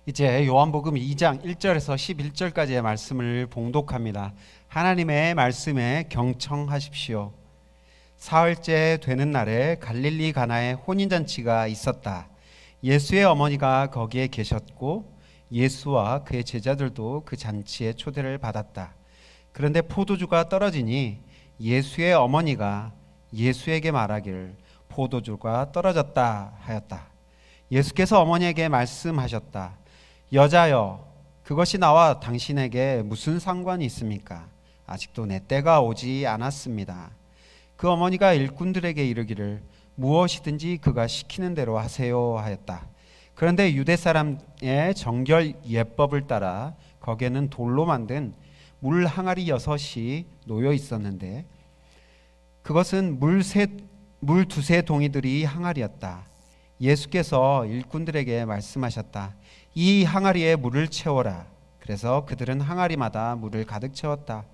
이제 요한복음 2장 1절에서 11절까지의 말씀을 봉독합니다. 하나님의 말씀에 경청하십시오. 사흘째 되는 날에 갈릴리 가나에 혼인잔치가 있었다. 예수의 어머니가 거기에 계셨고 예수와 그의 제자들도 그 잔치에 초대를 받았다. 그런데 포도주가 떨어지니 예수의 어머니가 예수에게 말하기를 포도주가 떨어졌다 하였다. 예수께서 어머니에게 말씀하셨다. 여자여, 그것이 나와 당신에게 무슨 상관이 있습니까? 아직도 내 때가 오지 않았습니다. 그 어머니가 일꾼들에게 이르기를 무엇이든지 그가 시키는 대로 하세요 하였다. 그런데 유대 사람의 정결 예법을 따라 거기에는 돌로 만든 물 항아리 6이 놓여 있었는데 그것은 물 두세 동이들이 항아리였다. 예수께서 일꾼들에게 말씀하셨다. 이 항아리에 물을 채워라. 그래서 그들은 항아리마다 물을 가득 채웠다.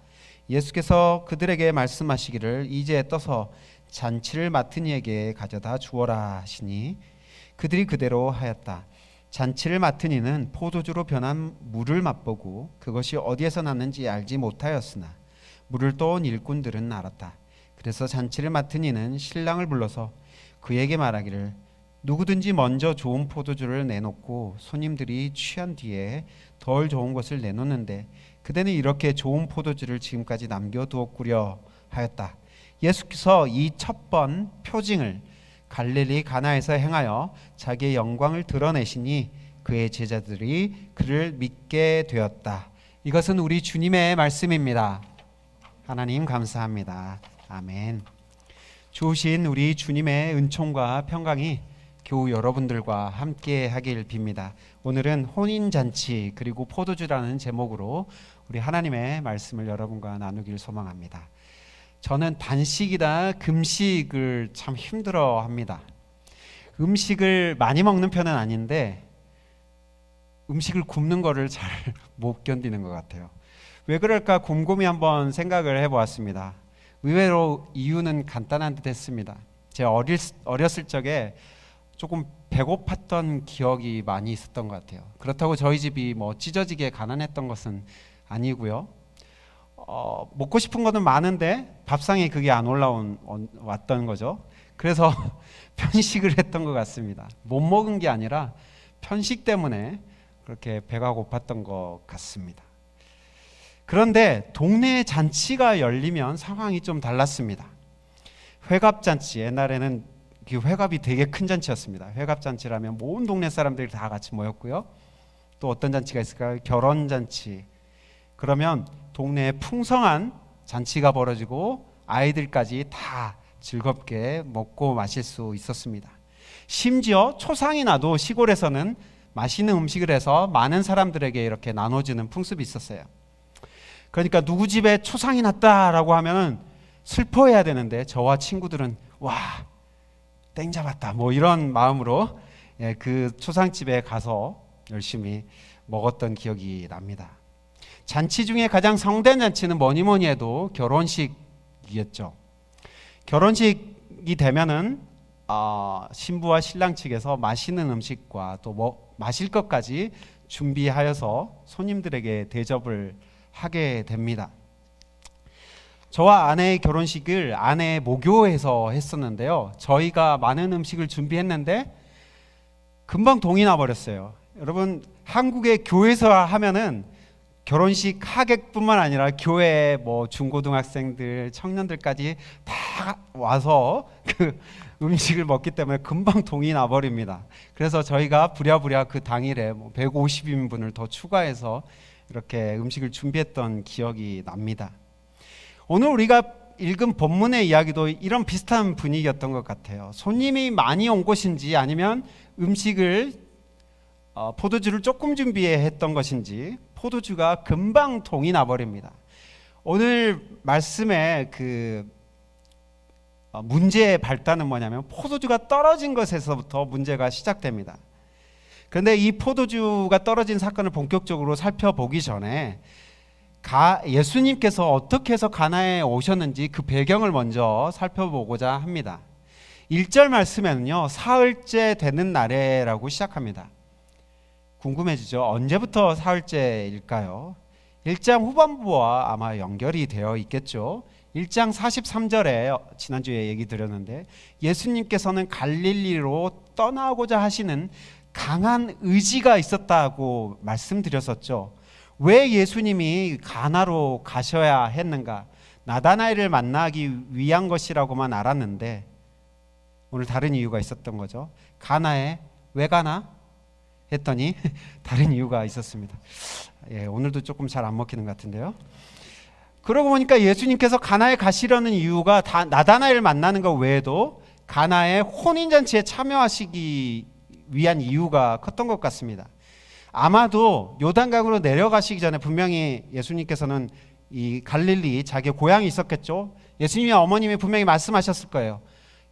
예수께서 그들에게 말씀하시기를 이제 떠서 잔치를 맡은 이에게 가져다 주어라 하시니 그들이 그대로 하였다. 잔치를 맡은 이는 포도주로 변한 물을 맛보고 그것이 어디에서 났는지 알지 못하였으나 물을 떠온 일꾼들은 알았다. 그래서 잔치를 맡은 이는 신랑을 불러서 그에게 말하기를 누구든지 먼저 좋은 포도주를 내놓고 손님들이 취한 뒤에 덜 좋은 것을 내놓는데 그대는 이렇게 좋은 포도주를 지금까지 남겨두었구려 하였다. 예수께서 이 첫 번 표징을 갈릴리 가나에서 행하여 자기의 영광을 드러내시니 그의 제자들이 그를 믿게 되었다. 이것은 우리 주님의 말씀입니다. 하나님 감사합니다. 아멘. 주신 우리 주님의 은총과 평강이 교우 여러분들과 함께 하길 빕니다. 오늘은 혼인잔치 그리고 포도주라는 제목으로 우리 하나님의 말씀을 여러분과 나누길 소망합니다. 저는 단식이나 금식을 참 힘들어 합니다. 음식을 많이 먹는 편은 아닌데 음식을 굶는 거를 잘 못 견디는 것 같아요. 왜 그럴까 곰곰이 한번 생각을 해보았습니다. 의외로 이유는 간단한 듯 했습니다. 제가 어렸을 적에 조금 배고팠던 기억이 많이 있었던 것 같아요. 그렇다고 저희 집이 뭐 찢어지게 가난했던 것은 아니고요. 먹고 싶은 거는 많은데 밥상에 그게 안 왔던 거죠. 그래서 편식을 했던 것 같습니다. 못 먹은 게 아니라 편식 때문에 그렇게 배가 고팠던 것 같습니다. 그런데 동네 잔치가 열리면 상황이 좀 달랐습니다. 회갑잔치, 옛날에는 그 회갑이 되게 큰 잔치였습니다. 회갑잔치라면 온 동네 사람들이 다 같이 모였고요. 또 어떤 잔치가 있을까요? 결혼잔치. 그러면 동네에 풍성한 잔치가 벌어지고 아이들까지 다 즐겁게 먹고 마실 수 있었습니다. 심지어 초상이 나도 시골에서는 맛있는 음식을 해서 많은 사람들에게 이렇게 나눠주는 풍습이 있었어요. 그러니까 누구 집에 초상이 났다라고 하면 슬퍼해야 되는데 저와 친구들은 와 땡 잡았다 뭐 이런 마음으로 그 초상집에 가서 열심히 먹었던 기억이 납니다. 잔치 중에 가장 성대한 잔치는 뭐니 뭐니 해도 결혼식이었죠. 결혼식이 되면은 신부와 신랑 측에서 맛있는 음식과 또 뭐 마실 것까지 준비하여서 손님들에게 대접을 하게 됩니다. 저와 아내의 결혼식을 아내의 모교에서 했었는데요. 저희가 많은 음식을 준비했는데 금방 동이 나버렸어요. 여러분 한국의 교회에서 하면은 결혼식 하객뿐만 아니라 교회 뭐 중고등학생들 청년들까지 다 와서 그 음식을 먹기 때문에 금방 동이 나버립니다. 그래서 저희가 부랴부랴 그 당일에 150인분을 더 추가해서 이렇게 음식을 준비했던 기억이 납니다. 오늘 우리가 읽은 본문의 이야기도 이런 비슷한 분위기였던 것 같아요. 손님이 많이 온 것인지 아니면 음식을 포도주를 조금 준비했던 것인지 포도주가 금방 동이 나버립니다. 오늘 말씀의 그 문제의 발단은 뭐냐면 포도주가 떨어진 것에서부터 문제가 시작됩니다. 그런데 이 포도주가 떨어진 사건을 본격적으로 살펴보기 전에 예수님께서 어떻게 해서 가나에 오셨는지 그 배경을 먼저 살펴보고자 합니다. 1절 말씀에는요, 사흘째 되는 날에라고 시작합니다. 궁금해지죠. 언제부터 사흘째일까요? 1장 후반부와 아마 연결이 되어 있겠죠. 1장 43절에 지난주에 얘기 드렸는데 예수님께서는 갈릴리로 떠나고자 하시는 강한 의지가 있었다고 말씀드렸었죠. 왜 예수님이 가나로 가셔야 했는가? 나다나엘을 만나기 위한 것이라고만 알았는데 오늘 다른 이유가 있었던 거죠. 가나에 왜 가나? 했더니 다른 이유가 있었습니다. 오늘도 조금 잘 안 먹히는 것 같은데요. 그러고 보니까 예수님께서 가나에 가시려는 이유가 다 나다나엘을 만나는 것 외에도 가나의 혼인잔치에 참여하시기 위한 이유가 컸던 것 같습니다. 아마도 요단강으로 내려가시기 전에 분명히 예수님께서는 이 갈릴리 자기 고향이 있었겠죠. 예수님의 어머님이 분명히 말씀하셨을 거예요.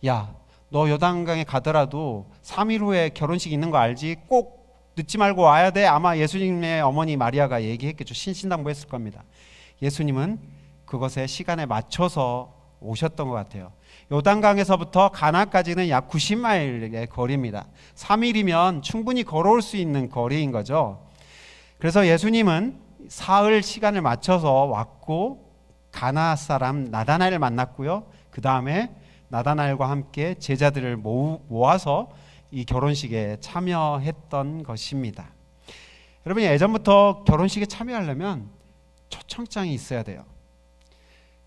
야, 너 요단강에 가더라도 3일 후에 결혼식 있는 거 알지? 꼭 늦지 말고 와야 돼. 아마 예수님의 어머니 마리아가 얘기했겠죠. 신신당부했을 겁니다. 예수님은 그것에 시간에 맞춰서 오셨던 것 같아요. 요단강에서부터 가나까지는 약 90마일의 거리입니다. 3일이면 충분히 걸어올 수 있는 거리인 거죠. 그래서 예수님은 사흘 시간을 맞춰서 왔고 가나 사람 나다나엘을 만났고요. 그 다음에 나다나엘과 함께 제자들을 모아서 이 결혼식에 참여했던 것입니다. 여러분, 예전부터 결혼식에 참여하려면 초청장이 있어야 돼요.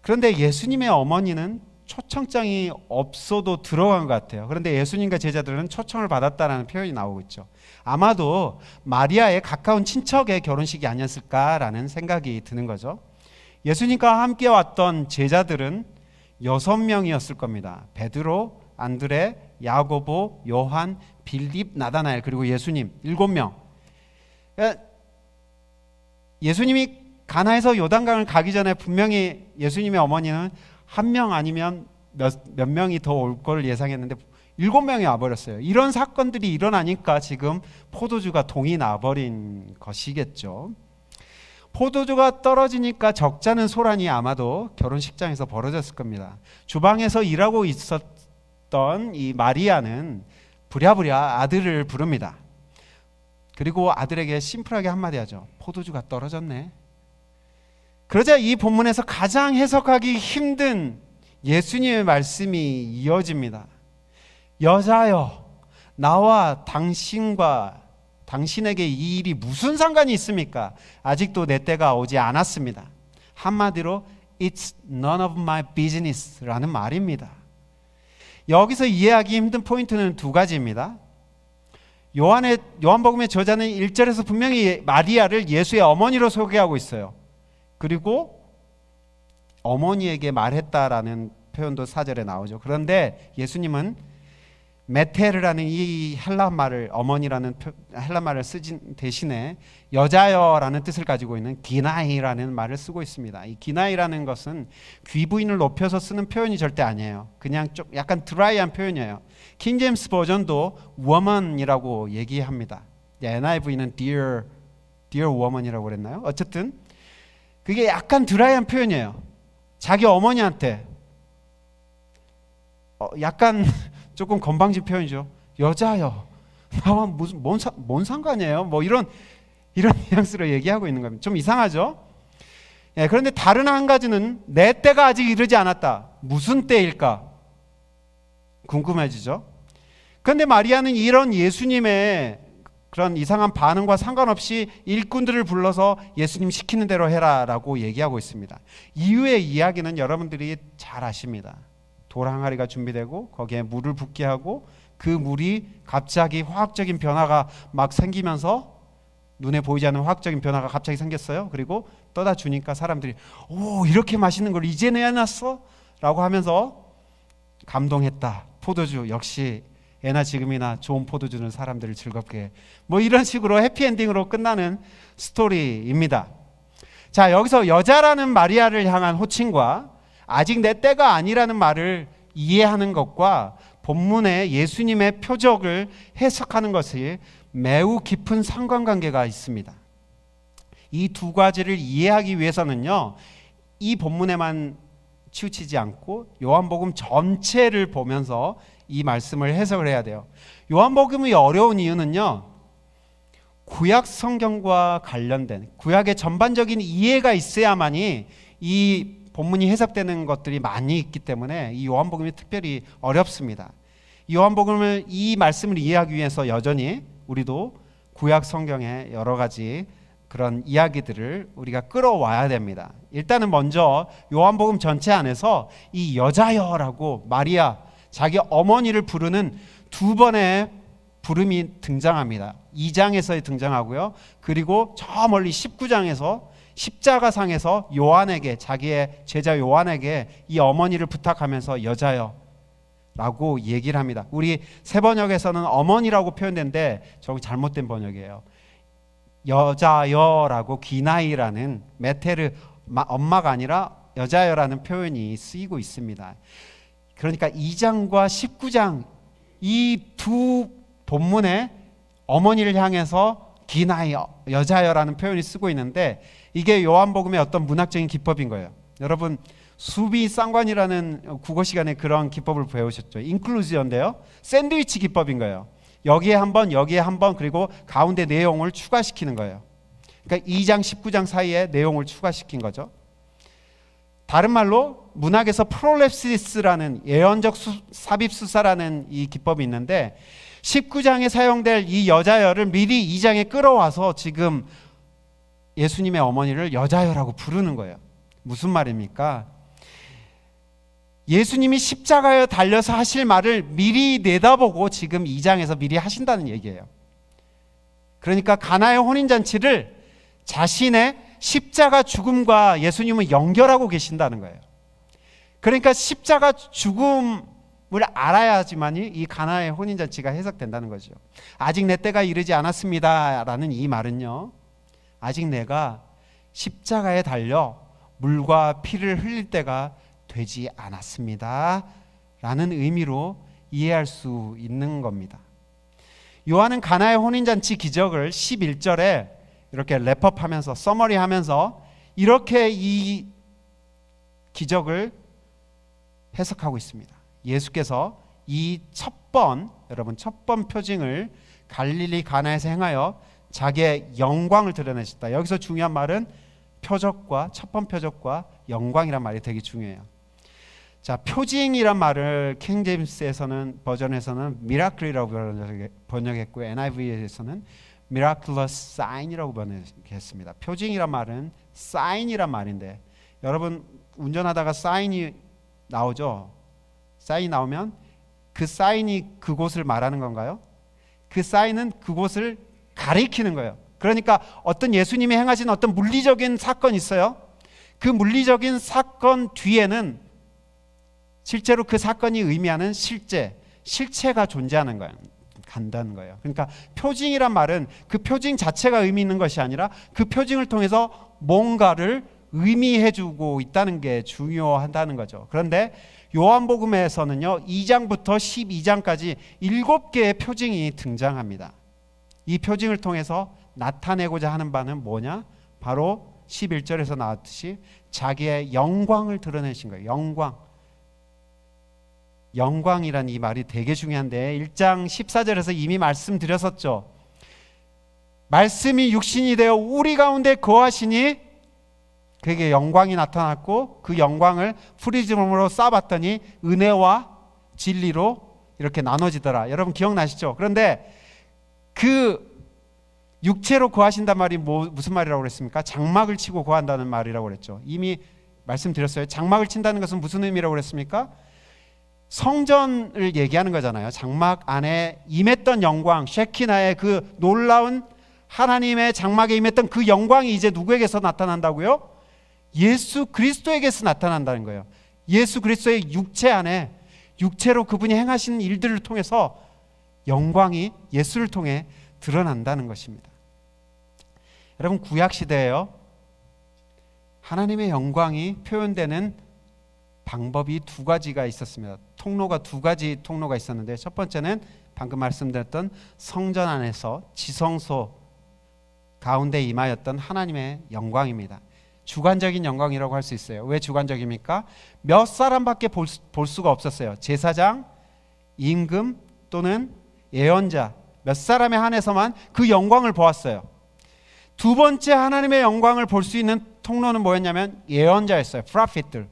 그런데 예수님의 어머니는 초청장이 없어도 들어간 것 같아요. 그런데 예수님과 제자들은 초청을 받았다라는 표현이 나오고 있죠. 아마도 마리아의 가까운 친척의 결혼식이 아니었을까라는 생각이 드는 거죠. 예수님과 함께 왔던 제자들은 6명이었을 겁니다. 베드로, 안드레, 야고보, 요한, 빌립, 나다나엘, 그리고 예수님 7명. 그러니까 예수님이 가나에서 요단강을 가기 전에 분명히 예수님의 어머니는 한 명 아니면 몇 명이 더 올 걸 예상했는데 7명이 와버렸어요. 이런 사건들이 일어나니까 지금 포도주가 동이 나버린 것이겠죠. 포도주가 떨어지니까 적잖은 소란이 아마도 결혼식장에서 벌어졌을 겁니다. 주방에서 일하고 있었던 이 마리아는 부랴부랴 아들을 부릅니다. 그리고 아들에게 심플하게 한마디 하죠. 포도주가 떨어졌네. 그러자 이 본문에서 가장 해석하기 힘든 예수님의 말씀이 이어집니다. 여자여, 나와 당신에게 이 일이 무슨 상관이 있습니까? 아직도 내 때가 오지 않았습니다. 한마디로 It's none of my business 라는 말입니다. 여기서 이해하기 힘든 포인트는 두 가지입니다. 요한복음의 저자는 1절에서 분명히 마리아를 예수의 어머니로 소개하고 있어요. 그리고 어머니에게 말했다라는 표현도 4절에 나오죠. 그런데 예수님은 메테르라는 이 헬라말을 어머니라는 헬라말을 쓰진 대신에 여자여라는 뜻을 가지고 있는 기나이라는 말을 쓰고 있습니다. 이 기나이라는 것은 귀부인을 높여서 쓰는 표현이 절대 아니에요. 그냥 좀 약간 드라이한 표현이에요. 킹제임스 버전도 woman이라고 얘기합니다. NIV는 dear woman이라고 그랬나요? 어쨌든 그게 약간 드라이한 표현이에요. 자기 어머니한테 약간 조금 건방진 표현이죠. 여자여, 나와 무슨 뭔 상관이에요? 뭐 이런 뉘앙스로 얘기하고 있는 겁니다. 좀 이상하죠? 그런데 다른 한 가지는 내 때가 아직 이르지 않았다. 무슨 때일까? 궁금해지죠? 그런데 마리아는 이런 예수님의 그런 이상한 반응과 상관없이 일꾼들을 불러서 예수님 시키는 대로 해라라고 얘기하고 있습니다. 이후의 이야기는 여러분들이 잘 아십니다. 돌 항아리가 준비되고 거기에 물을 붓게 하고 그 물이 갑자기 화학적인 변화가 막 생기면서 눈에 보이지 않는 화학적인 변화가 갑자기 생겼어요. 그리고 떠다 주니까 사람들이 오, 이렇게 맛있는 걸 이제 내놨어? 라고 하면서 감동했다. 포도주 역시 예나 지금이나 좋은 포도주는 사람들을 즐겁게 뭐 이런 식으로 해피엔딩으로 끝나는 스토리입니다. 자, 여기서 여자라는 마리아를 향한 호칭과 아직 내 때가 아니라는 말을 이해하는 것과 본문의 예수님의 표적을 해석하는 것이 매우 깊은 상관관계가 있습니다. 이 두 가지를 이해하기 위해서는요, 이 본문에만 치우치지 않고 요한복음 전체를 보면서 이 말씀을 해석을 해야 돼요. 요한복음이 어려운 이유는요, 구약 성경과 관련된 구약의 전반적인 이해가 있어야만이 이 본문이 해석되는 것들이 많이 있기 때문에 이 요한복음이 특별히 어렵습니다. 요한복음을 이 말씀을 이해하기 위해서 여전히 우리도 구약 성경의 여러 가지 그런 이야기들을 우리가 끌어와야 됩니다. 일단은 먼저 요한복음 전체 안에서 이 여자여라고 마리아 자기 어머니를 부르는 두 번의 부름이 등장합니다. 2장에서 등장하고요. 그리고 저 멀리 19장에서 십자가상에서 요한에게 자기의 제자 요한에게 이 어머니를 부탁하면서 여자여 라고 얘기를 합니다. 우리 새 번역에서는 어머니라고 표현된데 저거 잘못된 번역이에요. 여자여라고 기나이라는 메테르 엄마가 아니라 여자여라는 표현이 쓰이고 있습니다. 그러니까 2장과 19장 이 두 본문에 어머니를 향해서 기나이 여자여라는 표현이 쓰고 있는데 이게 요한복음의 어떤 문학적인 기법인 거예요. 여러분 수비 쌍관이라는 국어 시간에 그런 기법을 배우셨죠. 인클루지언인데요. 샌드위치 기법인 거예요. 여기에 한 번, 여기에 한 번, 그리고 가운데 내용을 추가시키는 거예요. 그러니까 2장, 19장 사이에 내용을 추가시킨 거죠. 다른 말로 문학에서 프롤랩시스라는 예언적 삽입수사라는 이 기법이 있는데 19장에 사용될 이 여자여를 미리 2장에 끌어와서 지금 예수님의 어머니를 여자여라고 부르는 거예요. 무슨 말입니까? 예수님이 십자가에 달려서 하실 말을 미리 내다보고 지금 2장에서 미리 하신다는 얘기예요. 그러니까 가나의 혼인잔치를 자신의 십자가 죽음과 예수님을 연결하고 계신다는 거예요. 그러니까 십자가 죽음을 알아야지만이 이 가나의 혼인잔치가 해석된다는 거죠. 아직 내 때가 이르지 않았습니다 라는 이 말은요, 아직 내가 십자가에 달려 물과 피를 흘릴 때가 되지 않았습니다 라는 의미로 이해할 수 있는 겁니다. 요한은 가나의 혼인잔치 기적을 11절에 이렇게 랩업하면서 서머리하면서 이렇게 이 기적을 해석하고 있습니다. 예수께서 이 여러분 첫 번 표징을 갈릴리 가나에서 행하여 자기의 영광을 드러내셨다. 여기서 중요한 말은 표적과 첫 번 표적과 영광이란 말이 되게 중요해요. 자, 표징이란 말을 킹 제임스에서는 버전에서는 미라클이라고 번역했고 NIV에서는 miraculous sign이라고 번역했습니다. 표징이란 말은 sign이란 말인데 여러분 운전하다가 사인이 나오죠. 사인이 나오면 그 사인이 그곳을 말하는 건가요? 그 사인은 그곳을 가리키는 거예요. 그러니까 어떤 예수님이 행하신 어떤 물리적인 사건이 있어요. 그 물리적인 사건 뒤에는 실제로 그 사건이 의미하는 실체가 존재하는 거예요. 간다는 거예요. 그러니까 표징이란 말은 그 표징 자체가 의미 있는 것이 아니라 그 표징을 통해서 뭔가를 의미해주고 있다는 게 중요하다는 거죠. 그런데 요한복음에서는요 2장부터 12장까지 7개의 표징이 등장합니다. 이 표징을 통해서 나타내고자 하는 바는 뭐냐? 바로 11절에서 나왔듯이 자기의 영광을 드러내신 거예요. 영광이란 이 말이 되게 중요한데 1장 14절에서 이미 말씀드렸었죠. 말씀이 육신이 되어 우리 가운데 거하시니 그에게 영광이 나타났고 그 영광을 프리즘으로 쏴봤더니 은혜와 진리로 이렇게 나눠지더라. 여러분 기억나시죠? 그런데 그 육체로 거하신단 말이 무슨 말이라고 그랬습니까? 장막을 치고 거한다는 말이라고 그랬죠. 이미 말씀드렸어요. 장막을 친다는 것은 무슨 의미라고 그랬습니까? 성전을 얘기하는 거잖아요. 장막 안에 임했던 영광, 쉐키나의 그 놀라운 하나님의 장막에 임했던 그 영광이 이제 누구에게서 나타난다고요? 예수 그리스도에게서 나타난다는 거예요. 예수 그리스도의 육체 안에 육체로 그분이 행하신 일들을 통해서 영광이 예수를 통해 드러난다는 것입니다. 여러분 구약시대에요 하나님의 영광이 표현되는 방법이 두 가지가 있었습니다. 두 가지 통로가 있었는데 첫 번째는 방금 말씀드렸던 성전 안에서 지성소 가운데 임하였던 하나님의 영광입니다. 주관적인 영광이라고 할 수 있어요. 왜 주관적입니까? 몇 사람밖에 볼 수가 없었어요. 제사장, 임금 또는 예언자 몇 사람에 한해서만 그 영광을 보았어요. 두 번째 하나님의 영광을 볼 수 있는 통로는 뭐였냐면 예언자였어요. 프로핏들.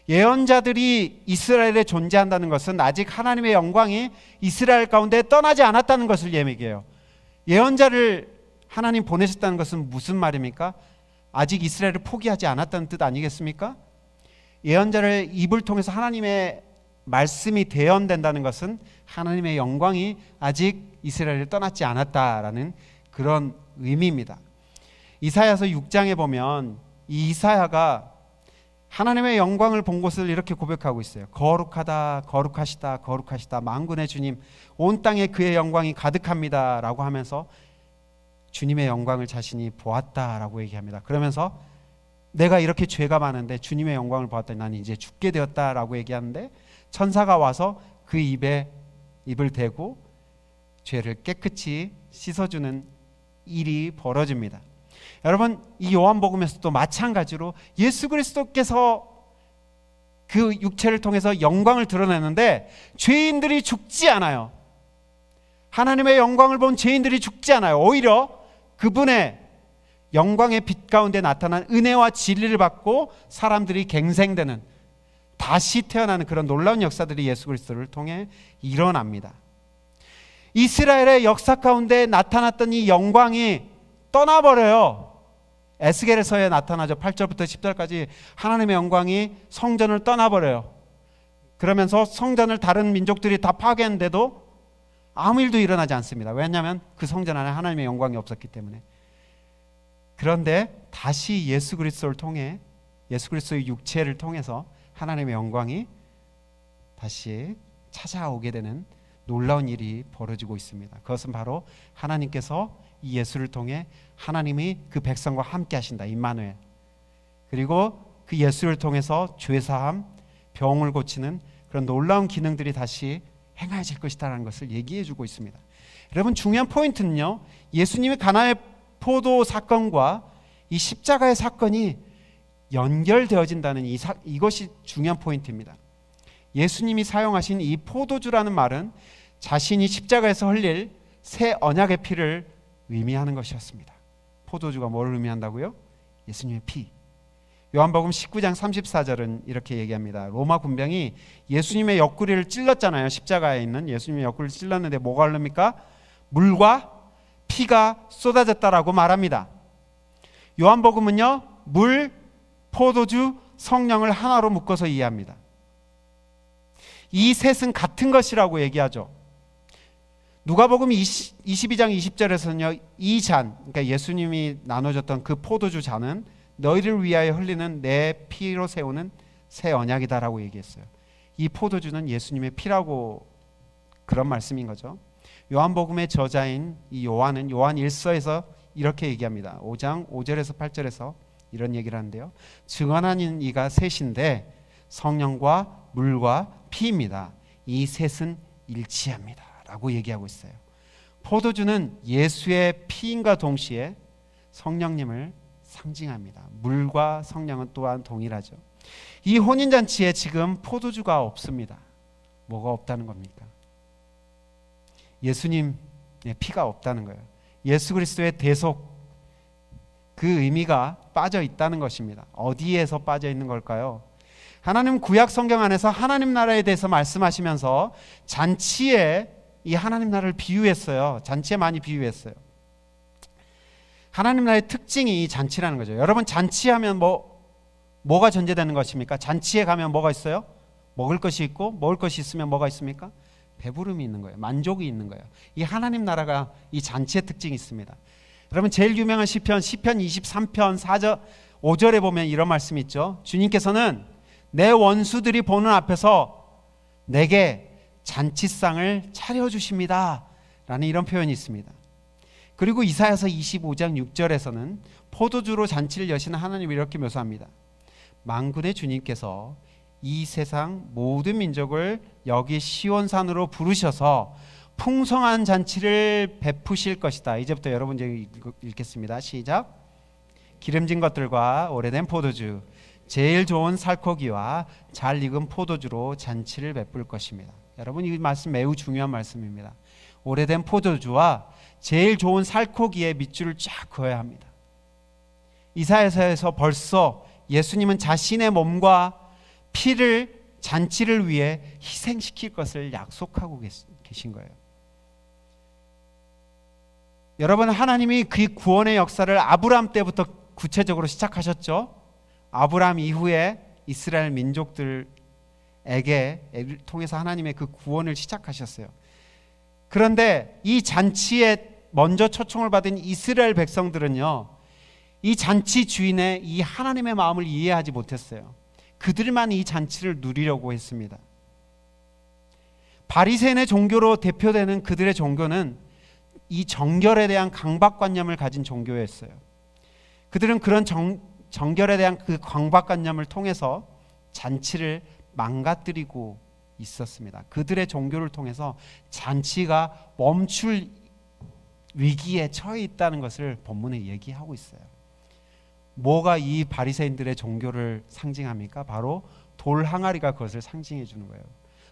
예언자들이 이스라엘에 존재한다는 것은 아직 하나님의 영광이 이스라엘 가운데 떠나지 않았다는 것을 얘기해요. 예언자를 하나님 보내셨다는 것은 무슨 말입니까? 아직 이스라엘을 포기하지 않았다는 뜻 아니겠습니까? 예언자를 입을 통해서 하나님의 말씀이 대언된다는 것은 하나님의 영광이 아직 이스라엘을 떠났지 않았다라는 그런 의미입니다. 이사야서 6장에 보면 이 이사야가 하나님의 영광을 본 곳을 이렇게 고백하고 있어요. 거룩하다, 거룩하시다, 거룩하시다, 만군의 주님, 온 땅에 그의 영광이 가득합니다 라고 하면서 주님의 영광을 자신이 보았다라고 얘기합니다. 그러면서 내가 이렇게 죄가 많은데 주님의 영광을 보았더니 나는 이제 죽게 되었다라고 얘기하는데 천사가 와서 그 입을 대고 죄를 깨끗이 씻어주는 일이 벌어집니다. 여러분, 이 요한복음에서도 마찬가지로 예수 그리스도께서 그 육체를 통해서 영광을 드러내는데 죄인들이 죽지 않아요. 하나님의 영광을 본 죄인들이 죽지 않아요. 오히려 그분의 영광의 빛 가운데 나타난 은혜와 진리를 받고 사람들이 갱생되는, 다시 태어나는 그런 놀라운 역사들이 예수 그리스도를 통해 일어납니다. 이스라엘의 역사 가운데 나타났던 이 영광이 떠나버려요. 에스겔서에 나타나죠. 8절부터 10절까지 하나님의 영광이 성전을 떠나버려요. 그러면서 성전을 다른 민족들이 다 파괴했는데도 아무 일도 일어나지 않습니다. 왜냐하면 그 성전 안에 하나님의 영광이 없었기 때문에. 그런데 다시 예수 그리스도를 통해, 예수 그리스도의 육체를 통해서 하나님의 영광이 다시 찾아오게 되는 놀라운 일이 벌어지고 있습니다. 그것은 바로 하나님께서 이 예수를 통해 하나님이 그 백성과 함께 하신다, 임마누엘. 그리고 그 예수를 통해서 죄사함, 병을 고치는 그런 놀라운 기능들이 다시 행해질 것이다라는 것을 얘기해 주고 있습니다. 여러분, 중요한 포인트는요, 예수님이 가나의 포도 사건과 이 십자가의 사건이 연결되어진다는 이것이 중요한 포인트입니다. 예수님이 사용하신 이 포도주라는 말은 자신이 십자가에서 흘릴 새 언약의 피를 의미하는 것이었습니다. 포도주가 뭘 의미한다고요? 예수님의 피. 요한복음 19장 34절은 이렇게 얘기합니다. 로마 군병이 예수님의 옆구리를 찔렀잖아요. 십자가에 있는 예수님의 옆구리를 찔렀는데 뭐가 흐릅니까? 물과 피가 쏟아졌다라고 말합니다. 요한복음은요, 물, 포도주, 성령을 하나로 묶어서 이해합니다. 이 셋은 같은 것이라고 얘기하죠. 누가복음 22장 20절에서는요, 이 잔, 그러니까 예수님이 나눠줬던 그 포도주 잔은 너희를 위하여 흘리는 내 피로 세우는 새 언약이다라고 얘기했어요. 이 포도주는 예수님의 피라고, 그런 말씀인 거죠. 요한복음의 저자인 이 요한은 요한 1서에서 이렇게 얘기합니다. 5장 5절에서 8절에서 이런 얘기를 하는데요. 증언하는 이가 셋인데 성령과 물과 피입니다. 이 셋은 일치합니다 라고 얘기하고 있어요. 포도주는 예수의 피임과 동시에 성령님을 상징합니다. 물과 성령은 또한 동일하죠. 이 혼인잔치에 지금 포도주가 없습니다. 뭐가 없다는 겁니까? 예수님의 피가 없다는 거예요. 예수 그리스도의 대속, 그 의미가 빠져 있다는 것입니다. 어디에서 빠져 있는 걸까요? 하나님 구약 성경 안에서 하나님 나라에 대해서 말씀하시면서 잔치에 이 하나님 나라를 비유했어요. 잔치에 많이 비유했어요. 하나님 나라의 특징이 이 잔치라는 거죠. 여러분, 잔치하면 뭐가 전제되는 것입니까? 잔치에 가면 뭐가 있어요? 먹을 것이 있고, 먹을 것이 있으면 뭐가 있습니까? 배부름이 있는 거예요. 만족이 있는 거예요. 이 하나님 나라가 이 잔치의 특징이 있습니다. 여러분, 제일 유명한 시편 23편 4절 5절에 보면 이런 말씀이 있죠. 주님께서는 내 원수들이 보는 앞에서 내게 잔치상을 차려주십니다 라는 이런 표현이 있습니다. 그리고 이사야서 25장 6절에서는 포도주로 잔치를 여시는 하나님을 이렇게 묘사합니다. 만군의 주님께서 이 세상 모든 민족을 여기 시온산으로 부르셔서 풍성한 잔치를 베푸실 것이다. 이제부터 여러분 이제 읽겠습니다. 시작. 기름진 것들과 오래된 포도주, 제일 좋은 살코기와 잘 익은 포도주로 잔치를 베풀 것입니다. 여러분, 이 말씀 매우 중요한 말씀입니다. 오래된 포도주와 제일 좋은 살코기에 밑줄을 쫙 그어야 합니다. 이사야서에서 벌써 예수님은 자신의 몸과 피를 잔치를 위해 희생시킬 것을 약속하고 계신 거예요. 여러분, 하나님이 그 구원의 역사를 아브라함 때부터 구체적으로 시작하셨죠. 아브라함 이후에 이스라엘 민족들에게 통해서 하나님의 그 구원을 시작하셨어요. 그런데 이 잔치에 먼저 초청을 받은 이스라엘 백성들은요, 이 잔치 주인의 이 하나님의 마음을 이해하지 못했어요. 그들만 이 잔치를 누리려고 했습니다. 바리새인의 종교로 대표되는 그들의 종교는 이 정결에 대한 강박관념을 가진 종교였어요. 그들은 그런 정결에 대한 그 강박관념을 통해서 잔치를 망가뜨리고 있었습니다. 그들의 종교를 통해서 잔치가 멈출 위기에 처해 있다는 것을 본문에 얘기하고 있어요. 뭐가 이 바리새인들의 종교를 상징합니까? 바로 돌 항아리가 그것을 상징해 주는 거예요.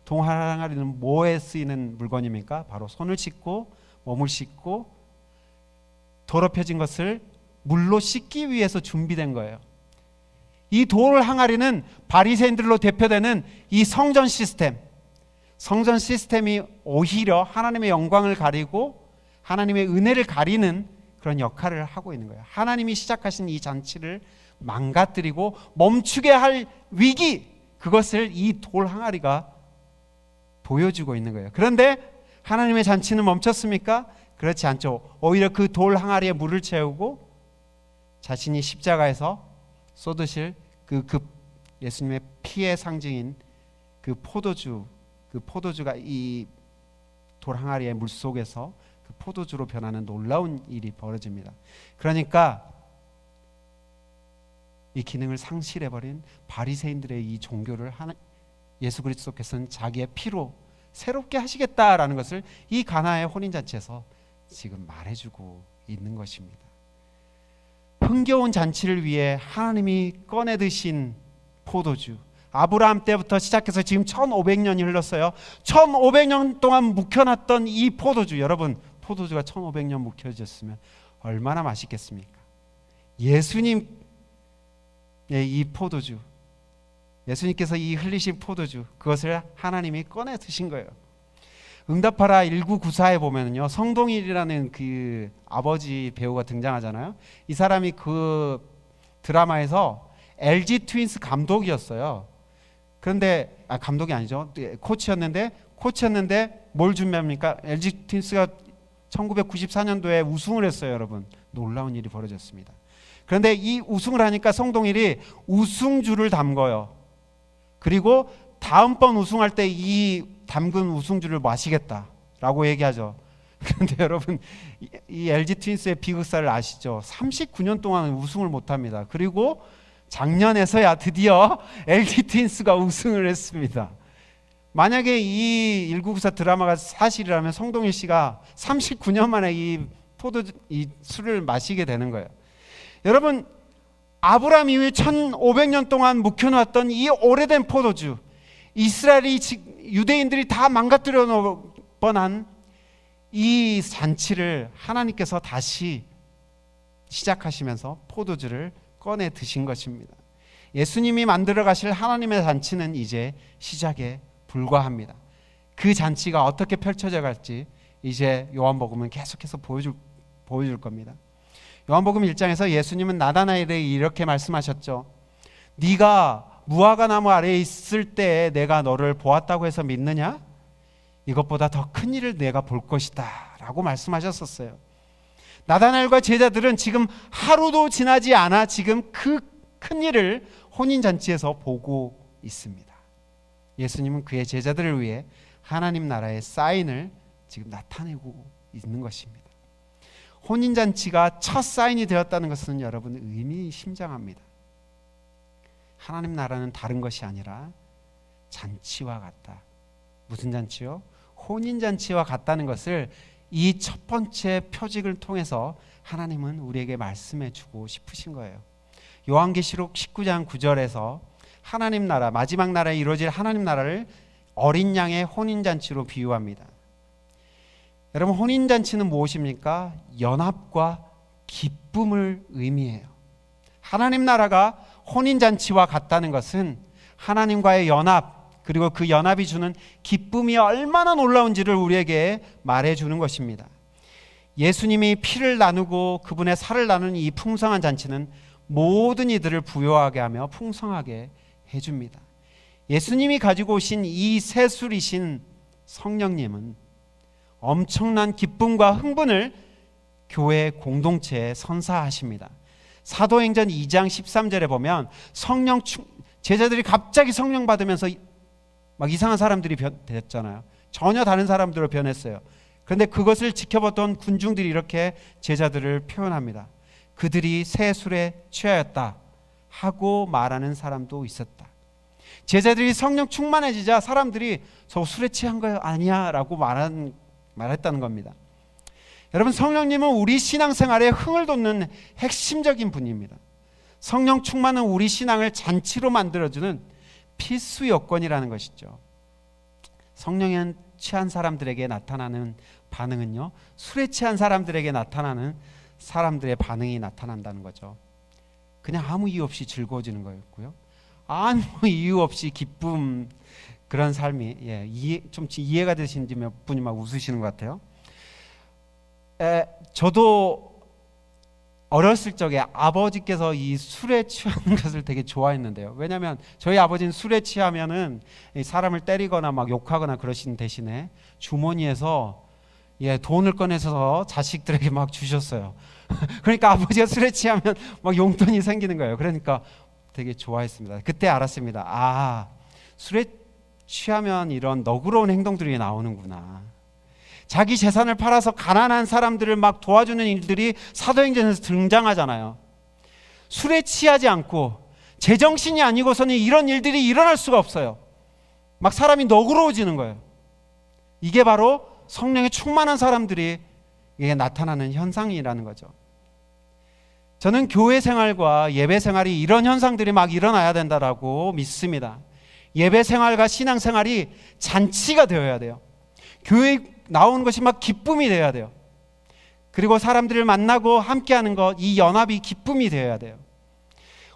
돌 항아리는 뭐에 쓰이는 물건입니까? 바로 손을 씻고 몸을 씻고 더럽혀진 것을 물로 씻기 위해서 준비된 거예요. 이 돌 항아리는 바리새인들로 대표되는 이 성전 시스템이 오히려 하나님의 영광을 가리고 하나님의 은혜를 가리는 그런 역할을 하고 있는 거예요. 하나님이 시작하신 이 잔치를 망가뜨리고 멈추게 할 위기, 그것을 이 돌 항아리가 보여주고 있는 거예요. 그런데 하나님의 잔치는 멈췄습니까? 그렇지 않죠. 오히려 그 돌 항아리에 물을 채우고 자신이 십자가에서 쏟으실 그 예수님의 피의 상징인 그 포도주가 이 돌 항아리의 물 속에서 그 포도주로 변하는 놀라운 일이 벌어집니다. 그러니까 이 기능을 상실해버린 바리새인들의 이 종교를 예수 그리스도께서는 자기의 피로 새롭게 하시겠다라는 것을 이 가나의 혼인잔치에서 지금 말해주고 있는 것입니다. 흥겨운 잔치를 위해 하나님이 꺼내 드신 포도주, 아브라함 때부터 시작해서 지금 1500년이 흘렀어요. 1500년 동안 묵혀놨던 이 포도주, 여러분, 포도주가 1500년 묵혀졌으면 얼마나 맛있겠습니까? 예수님의 이 포도주, 예수님께서 이 흘리신 포도주, 그것을 하나님이 꺼내 드신 거예요. 응답하라 1994에 보면은요, 성동일이라는 그 아버지 배우가 등장하잖아요. 이 사람이 그 드라마에서 LG 트윈스 감독이었어요. 그런데 감독이 아니죠. 코치였는데 뭘 준비합니까? LG 트윈스가 1994년도에 우승을 했어요, 여러분. 놀라운 일이 벌어졌습니다. 그런데 이 우승을 하니까 성동일이 우승주를 담궈요. 그리고 다음번 우승할 때 이 담근 우승주를 마시겠다라고 얘기하죠. 그런데 여러분, 이 LG 트윈스의 비극사를 아시죠? 39년 동안 우승을 못합니다. 그리고 작년에서야 드디어 LG 트윈스가 우승을 했습니다. 만약에 이 1994 드라마가 사실이라면 성동일 씨가 39년 만에 이 술을 마시게 되는 거예요. 여러분, 아브라함 이후에 1500년 동안 묵혀놨던 이 오래된 포도주, 이스라엘이 유대인들이 다 망가뜨려 놓을 뻔한 이 잔치를 하나님께서 다시 시작하시면서 포도주를 꺼내 드신 것입니다. 예수님이 만들어 가실 하나님의 잔치는 이제 시작에 불과합니다. 그 잔치가 어떻게 펼쳐져 갈지 이제 요한복음은 계속해서 보여줄 겁니다. 요한복음 1장에서 예수님은 나다나엘에게 이렇게 말씀하셨죠. 네가 무화과 나무 아래에 있을 때 내가 너를 보았다고 해서 믿느냐? 이것보다 더 큰 일을 내가 볼 것이다 라고 말씀하셨었어요. 나다나엘과 제자들은 지금 하루도 지나지 않아 지금 그 큰 일을 혼인잔치에서 보고 있습니다. 예수님은 그의 제자들을 위해 하나님 나라의 사인을 지금 나타내고 있는 것입니다. 혼인잔치가 첫 사인이 되었다는 것은 여러분 의미심장합니다. 하나님 나라는 다른 것이 아니라 잔치와 같다. 무슨 잔치요? 혼인잔치와 같다는 것을 이 첫 번째 표직을 통해서 하나님은 우리에게 말씀해 주고 싶으신 거예요. 요한계시록 19장 9절에서 하나님 나라, 마지막 나라에 이루어질 하나님 나라를 어린 양의 혼인잔치로 비유합니다. 여러분, 혼인잔치는 무엇입니까? 연합과 기쁨을 의미해요. 하나님 나라가 혼인잔치와 같다는 것은 하나님과의 연합, 그리고 그 연합이 주는 기쁨이 얼마나 놀라운지를 우리에게 말해주는 것입니다. 예수님이 피를 나누고 그분의 살을 나누는 이 풍성한 잔치는 모든 이들을 부요하게 하며 풍성하게 해줍니다. 예수님이 가지고 오신 이 세술이신 성령님은 엄청난 기쁨과 흥분을 교회 공동체에 선사하십니다. 사도행전 2장 13절에 보면 제자들이 갑자기 성령 받으면서 막 이상한 사람들이 됐잖아요. 전혀 다른 사람들로 변했어요. 그런데 그것을 지켜봤던 군중들이 이렇게 제자들을 표현합니다. 그들이 새 술에 취하였다 하고 말하는 사람도 있었다. 제자들이 성령 충만해지자 사람들이 저 술에 취한 거 아니야 라고 말했다는 겁니다. 여러분, 성령님은 우리 신앙생활에 흥을 돋는 핵심적인 분입니다. 성령 충만은 우리 신앙을 잔치로 만들어주는 필수 요건이라는 것이죠. 성령에 취한 사람들에게 나타나는 반응은요, 술에 취한 사람들에게 나타나는 사람들의 반응이 나타난다는 거죠. 그냥 아무 이유 없이 즐거워지는 거였고요, 아무 이유 없이 기쁨, 그런 삶이 좀 이해가 되시는지 몇 분이 막 웃으시는 것 같아요. 저도 어렸을 적에 아버지께서 이 술에 취하는 것을 되게 좋아했는데요. 왜냐하면 저희 아버지는 술에 취하면은 사람을 때리거나 막 욕하거나 그러신 대신에 주머니에서 돈을 꺼내서 자식들에게 막 주셨어요. 그러니까 아버지가 술에 취하면 막 용돈이 생기는 거예요. 그러니까 되게 좋아했습니다. 그때 알았습니다. 술에 취하면 이런 너그러운 행동들이 나오는구나. 자기 재산을 팔아서 가난한 사람들을 막 도와주는 일들이 사도행전에서 등장하잖아요. 술에 취하지 않고 제정신이 아니고서는 이런 일들이 일어날 수가 없어요. 막 사람이 너그러워지는 거예요. 이게 바로 성령에 충만한 사람들이 나타나는 현상이라는 거죠. 저는 교회 생활과 예배 생활이 이런 현상들이 막 일어나야 된다라고 믿습니다. 예배 생활과 신앙 생활이 잔치가 되어야 돼요. 교회 나오는 것이 막 기쁨이 되어야 돼요. 그리고 사람들을 만나고 함께하는 것, 이 연합이 기쁨이 되어야 돼요.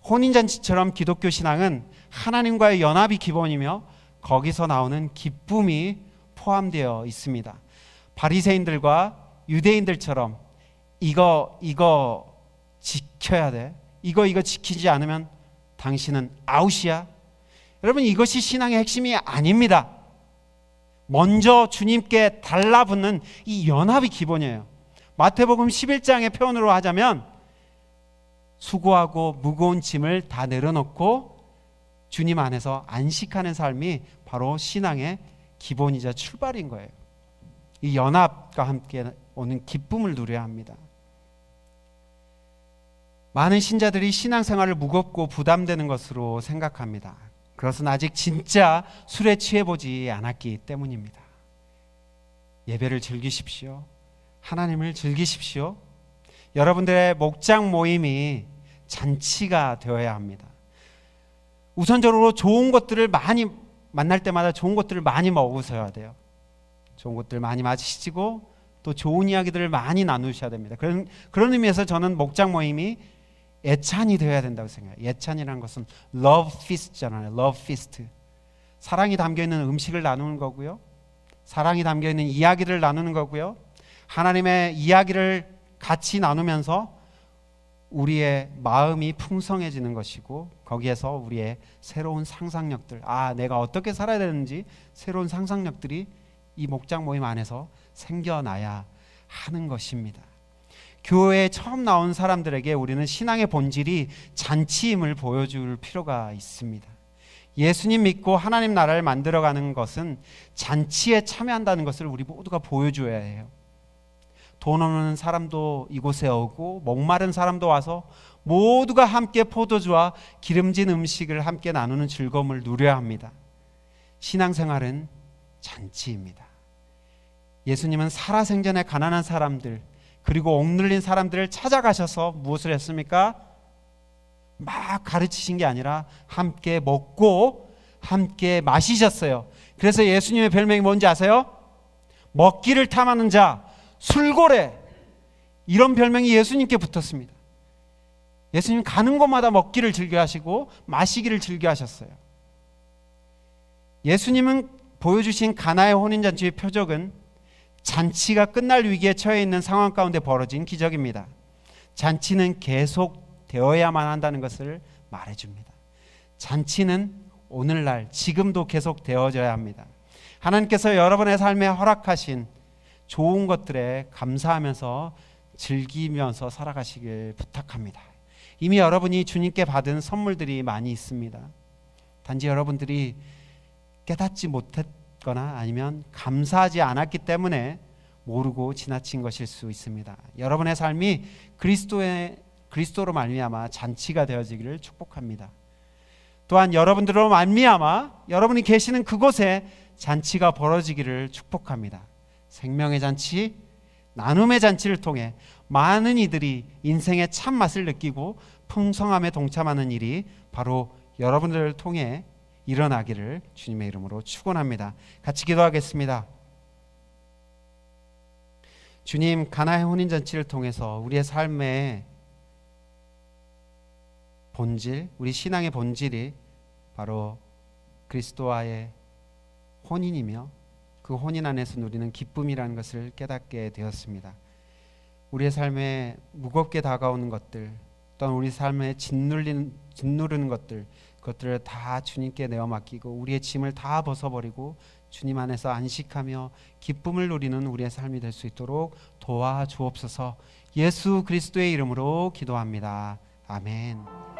혼인잔치처럼 기독교 신앙은 하나님과의 연합이 기본이며 거기서 나오는 기쁨이 포함되어 있습니다. 바리새인들과 유대인들처럼 이거 지켜야 돼, 이거 지키지 않으면 당신은 아웃이야, 여러분, 이것이 신앙의 핵심이 아닙니다. 먼저 주님께 달라붙는 이 연합이 기본이에요. 마태복음 11장의 표현으로 하자면 수고하고 무거운 짐을 다 내려놓고 주님 안에서 안식하는 삶이 바로 신앙의 기본이자 출발인 거예요. 이 연합과 함께 오는 기쁨을 누려야 합니다. 많은 신자들이 신앙생활을 무겁고 부담되는 것으로 생각합니다. 그것은 아직 진짜 술에 취해보지 않았기 때문입니다. 예배를 즐기십시오. 하나님을 즐기십시오. 여러분들의 목장 모임이 잔치가 되어야 합니다. 우선적으로 좋은 것들을 많이 만날 때마다 좋은 것들을 많이 먹으셔야 돼요. 좋은 것들 많이 마시고 또 좋은 이야기들을 많이 나누셔야 됩니다. 그런 의미에서 저는 목장 모임이 예찬이 되어야 된다고 생각해요. 예찬이라는 것은 love feast잖아요. love feast. 사랑이 담겨있는 음식을 나누는 거고요, 사랑이 담겨있는 이야기를 나누는 거고요, 하나님의 이야기를 같이 나누면서 우리의 마음이 풍성해지는 것이고, 거기에서 우리의 새로운 상상력들, 내가 어떻게 살아야 되는지 새로운 상상력들이 이 목장 모임 안에서 생겨나야 하는 것입니다. 교회에 처음 나온 사람들에게 우리는 신앙의 본질이 잔치임을 보여줄 필요가 있습니다. 예수님 믿고 하나님 나라를 만들어가는 것은 잔치에 참여한다는 것을 우리 모두가 보여줘야 해요. 돈 없는 사람도 이곳에 오고 목마른 사람도 와서 모두가 함께 포도주와 기름진 음식을 함께 나누는 즐거움을 누려야 합니다. 신앙생활은 잔치입니다. 예수님은 살아생전에 가난한 사람들, 그리고 억눌린 사람들을 찾아가셔서 무엇을 했습니까? 막 가르치신 게 아니라 함께 먹고 함께 마시셨어요. 그래서 예수님의 별명이 뭔지 아세요? 먹기를 탐하는 자, 술고래, 이런 별명이 예수님께 붙었습니다. 예수님 가는 곳마다 먹기를 즐겨하시고 마시기를 즐겨하셨어요. 예수님은 보여주신 가나의 혼인잔치의 표적은 잔치가 끝날 위기에 처해 있는 상황 가운데 벌어진 기적입니다. 잔치는 계속 되어야만 한다는 것을 말해줍니다. 잔치는 오늘날 지금도 계속 되어져야 합니다. 하나님께서 여러분의 삶에 허락하신 좋은 것들에 감사하면서 즐기면서 살아가시길 부탁합니다. 이미 여러분이 주님께 받은 선물들이 많이 있습니다. 단지 여러분들이 깨닫지 못했거나 아니면 감사하지 않았기 때문에 모르고 지나친 것일 수 있습니다. 여러분의 삶이 그리스도로 말미암아 잔치가 되어지기를 축복합니다. 또한 여러분들로 말미암아 여러분이 계시는 그곳에 잔치가 벌어지기를 축복합니다. 생명의 잔치, 나눔의 잔치를 통해 많은 이들이 인생의 참맛을 느끼고 풍성함에 동참하는 일이 바로 여러분들을 통해 일어나기를 주님의 이름으로 축원합니다. 같이 기도하겠습니다. 주님, 가나의 혼인잔치를 통해서 우리의 삶의 본질, 우리 신앙의 본질이 바로 그리스도와의 혼인이며 그 혼인 안에서 누리는 기쁨이라는 것을 깨닫게 되었습니다. 우리의 삶에 무겁게 다가오는 것들, 또는 우리 삶에 짓누르는 것들, 그것들을 다 주님께 내어 맡기고 우리의 짐을 다 벗어버리고 주님 안에서 안식하며 기쁨을 누리는 우리의 삶이 될 수 있도록 도와주옵소서. 예수 그리스도의 이름으로 기도합니다. 아멘.